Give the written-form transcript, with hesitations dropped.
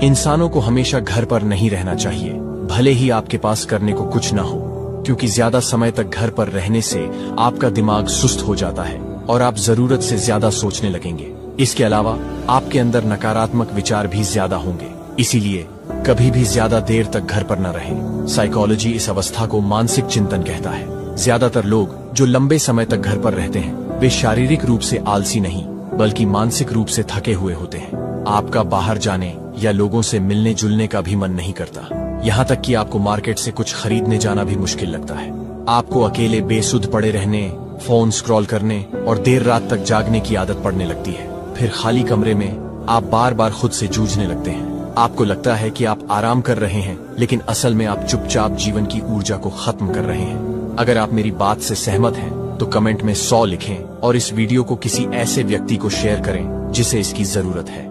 इंसानों को हमेशा घर पर नहीं रहना चाहिए, भले ही आपके पास करने को कुछ ना हो, क्योंकि ज्यादा समय तक घर पर रहने से आपका दिमाग सुस्त हो जाता है और आप जरूरत से ज्यादा सोचने लगेंगे। इसके अलावा आपके अंदर नकारात्मक विचार भी ज्यादा होंगे, इसीलिए कभी भी ज्यादा देर तक घर पर न रहें। साइकोलॉजी इस अवस्था को मानसिक चिंतन कहता है। ज्यादातर लोग जो लंबे समय तक घर पर रहते हैं वे शारीरिक रूप से आलसी नहीं बल्कि मानसिक रूप से थके हुए होते हैं। आपका बाहर जाने या लोगों से मिलने जुलने का भी मन नहीं करता, यहाँ तक कि आपको मार्केट से कुछ खरीदने जाना भी मुश्किल लगता है। आपको अकेले बेसुध पड़े रहने, फोन स्क्रॉल करने और देर रात तक जागने की आदत पड़ने लगती है। फिर खाली कमरे में आप बार बार खुद से जूझने लगते हैं। आपको लगता है कि आप आराम कर रहे हैं, लेकिन असल में आप चुपचाप जीवन की ऊर्जा को खत्म कर रहे हैं। अगर आप मेरी बात से सहमत हैं तो कमेंट में 100 लिखें और इस वीडियो को किसी ऐसे व्यक्ति को शेयर करें जिसे इसकी जरूरत है।